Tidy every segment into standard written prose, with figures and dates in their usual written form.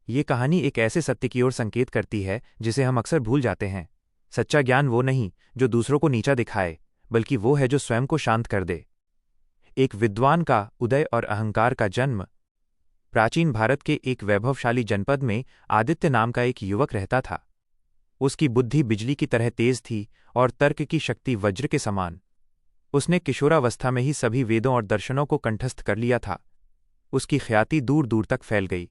ये कहानी एक ऐसे सत्य की ओर संकेत करती है जिसे हम अक्सर भूल जाते हैं। सच्चा ज्ञान वो नहीं जो दूसरों को नीचा दिखाए, बल्कि वो है जो स्वयं को शांत कर दे। एक विद्वान का उदय और अहंकार का जन्म। प्राचीन भारत के एक वैभवशाली जनपद में आदित्य नाम का एक युवक रहता था। उसकी बुद्धि बिजली की तरह तेज थी और तर्क की शक्ति वज्र के समान। उसने किशोरावस्था में ही सभी वेदों और दर्शनों को कंठस्थ कर लिया था। उसकी ख्याति दूर दूर तक फैल गई।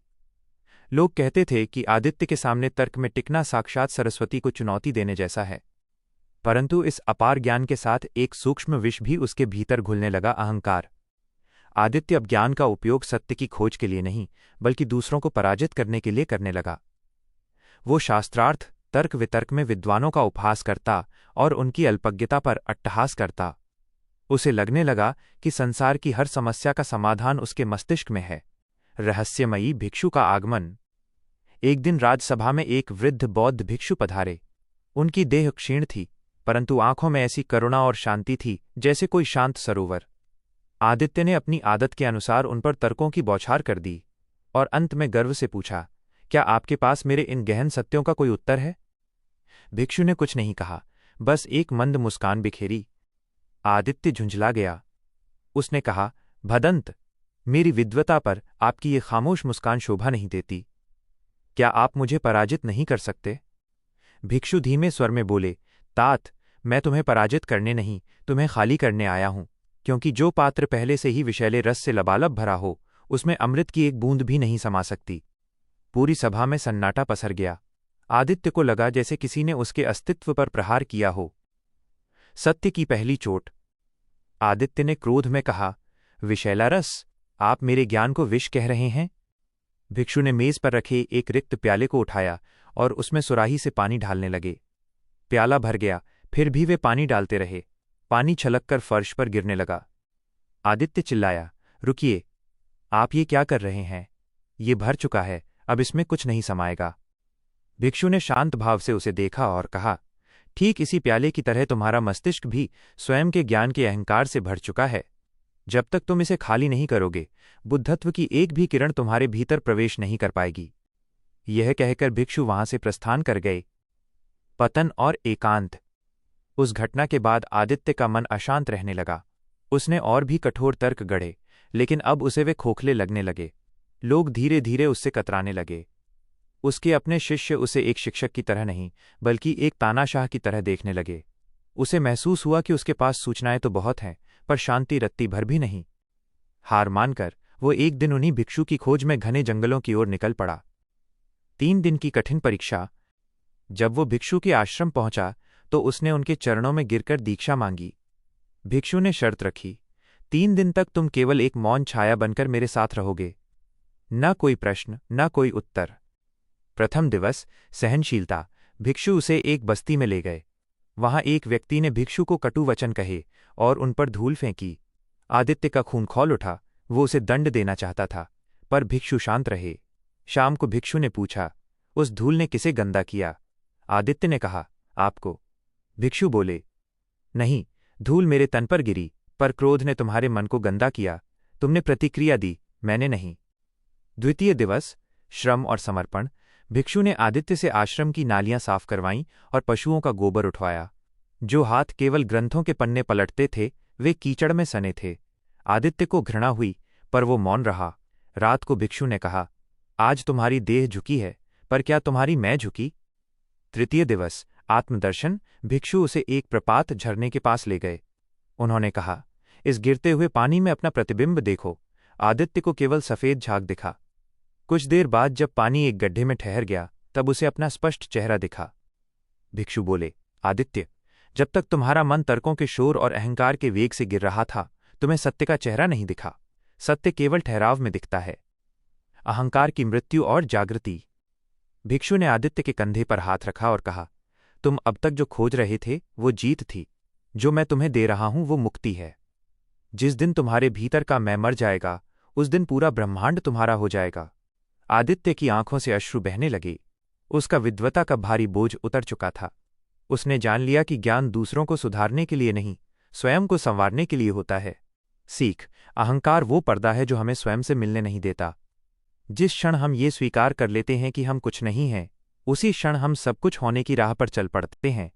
लोग कहते थे कि आदित्य के सामने तर्क में टिकना साक्षात सरस्वती को चुनौती देने जैसा है। परंतु इस अपार ज्ञान के साथ एक सूक्ष्म विष भी उसके भीतर घुलने लगा, अहंकार। आदित्य अब ज्ञान का उपयोग सत्य की खोज के लिए नहीं, बल्कि दूसरों को पराजित करने के लिए करने लगा। वो शास्त्रार्थ, तर्क वितर्क में विद्वानों का उपहास करता और उनकी अल्पज्ञता पर अट्टहास करता। उसे लगने लगा कि संसार की हर समस्या का समाधान उसके मस्तिष्क में है। रहस्यमयी भिक्षु का आगमन। एक दिन राजसभा में एक वृद्ध बौद्ध भिक्षु पधारे। उनकी देह क्षीण थी, परंतु आंखों में ऐसी करुणा और शांति थी जैसे कोई शांत सरोवर। आदित्य ने अपनी आदत के अनुसार उन पर तर्कों की बौछार कर दी और अंत में गर्व से पूछा, क्या आपके पास मेरे इन गहन सत्यों का कोई उत्तर है? भिक्षु ने कुछ नहीं कहा, बस एक मंद मुस्कान बिखेरी। आदित्य झुंझला गया। उसने कहा, भदंत, मेरी विद्वता पर आपकी ये खामोश मुस्कान शोभा नहीं देती। क्या आप मुझे पराजित नहीं कर सकते? भिक्षु धीमे स्वर में बोले, तात, मैं तुम्हें पराजित करने नहीं, तुम्हें खाली करने आया हूं, क्योंकि जो पात्र पहले से ही विषैले रस से लबालब भरा हो, उसमें अमृत की एक बूंद भी नहीं समा सकती। पूरी सभा में सन्नाटा पसर गया। आदित्य को लगा जैसे किसी ने उसके अस्तित्व पर प्रहार किया हो। सत्य की पहली चोट। आदित्य ने क्रोध में कहा, विषैला रस, आप मेरे ज्ञान को विष कह रहे हैं? भिक्षु ने मेज पर रखे एक रिक्त प्याले को उठाया और उसमें सुराही से पानी ढालने लगे। प्याला भर गया, फिर भी वे पानी डालते रहे। पानी छलककर फर्श पर गिरने लगा। आदित्य चिल्लाया, रुकिए, आप ये क्या कर रहे हैं? ये भर चुका है, अब इसमें कुछ नहीं समाएगा। भिक्षु ने शांत भाव से उसे देखा और कहा, ठीक इसी प्याले की तरह तुम्हारा मस्तिष्क भी स्वयं के ज्ञान के अहंकार से भर चुका है। जब तक तुम इसे खाली नहीं करोगे, बुद्धत्व की एक भी किरण तुम्हारे भीतर प्रवेश नहीं कर पाएगी। यह कहकर भिक्षु वहां से प्रस्थान कर गए। पतन और एकांत। उस घटना के बाद आदित्य का मन अशांत रहने लगा। उसने और भी कठोर तर्क गढ़े, लेकिन अब उसे वे खोखले लगने लगे। लोग धीरे धीरे उससे कतराने लगे। उसके अपने शिष्य उसे एक शिक्षक की तरह नहीं, बल्कि एक तानाशाह की तरह देखने लगे। उसे महसूस हुआ कि उसके पास सूचनाएं तो बहुत हैं, पर शांति रत्ती भर भी नहीं। हार मानकर वो एक दिन उन्हीं भिक्षु की खोज में घने जंगलों की ओर निकल पड़ा। 3 दिन की कठिन परीक्षा। जब वो भिक्षु के आश्रम पहुंचा तो उसने उनके चरणों में गिरकर दीक्षा मांगी। भिक्षु ने शर्त रखी, 3 दिन तक तुम केवल एक मौन छाया बनकर मेरे साथ रहोगे। न कोई प्रश्न, न कोई उत्तर। प्रथम दिवस, सहनशीलता। भिक्षु उसे एक बस्ती में ले गए। वहां एक व्यक्ति ने भिक्षु को कटु वचन कहे और उन पर धूल फेंकी। आदित्य का खून खौल उठा। वो उसे दंड देना चाहता था, पर भिक्षु शांत रहे। शाम को भिक्षु ने पूछा, उस धूल ने किसे गंदा किया? आदित्य ने कहा, आपको। भिक्षु बोले, नहीं, धूल मेरे तन पर गिरी, पर क्रोध ने तुम्हारे मन को गंदा किया। तुमने प्रतिक्रिया दी, मैंने नहीं। द्वितीय दिवस, श्रम और समर्पण। भिक्षु ने आदित्य से आश्रम की नालियां साफ करवाईं और पशुओं का गोबर उठवाया। जो हाथ केवल ग्रंथों के पन्ने पलटते थे, वे कीचड़ में सने थे। आदित्य को घृणा हुई, पर वो मौन रहा। रात को भिक्षु ने कहा, आज तुम्हारी देह झुकी है, पर क्या तुम्हारी मैं झुकी? तृतीय दिवस, आत्मदर्शन। भिक्षु उसे एक प्रपात झरने के पास ले गए। उन्होंने कहा, इस गिरते हुए पानी में अपना प्रतिबिंब देखो। आदित्य को केवल सफेद झाग दिखा। कुछ देर बाद जब पानी एक गड्ढे में ठहर गया, तब उसे अपना स्पष्ट चेहरा दिखा। भिक्षु बोले, आदित्य, जब तक तुम्हारा मन तर्कों के शोर और अहंकार के वेग से गिर रहा था, तुम्हें सत्य का चेहरा नहीं दिखा। सत्य केवल ठहराव में दिखता है। अहंकार की मृत्यु और जागृति। भिक्षु ने आदित्य के कंधे पर हाथ रखा और कहा, तुम अब तक जो खोज रहे थे वो जीत थी। जो मैं तुम्हें दे रहा हूं वो मुक्ति है। जिस दिन तुम्हारे भीतर का मैं मर जाएगा, उस दिन पूरा ब्रह्मांड तुम्हारा हो जाएगा। आदित्य की आंखों से अश्रु बहने लगे। उसका विद्वता का भारी बोझ उतर चुका था। उसने जान लिया कि ज्ञान दूसरों को सुधारने के लिए नहीं, स्वयं को संवारने के लिए होता है। सीख, अहंकार वो पर्दा है जो हमें स्वयं से मिलने नहीं देता। जिस क्षण हम ये स्वीकार कर लेते हैं कि हम कुछ नहीं हैं, उसी क्षण हम सब कुछ होने की राह पर चल पड़ते हैं।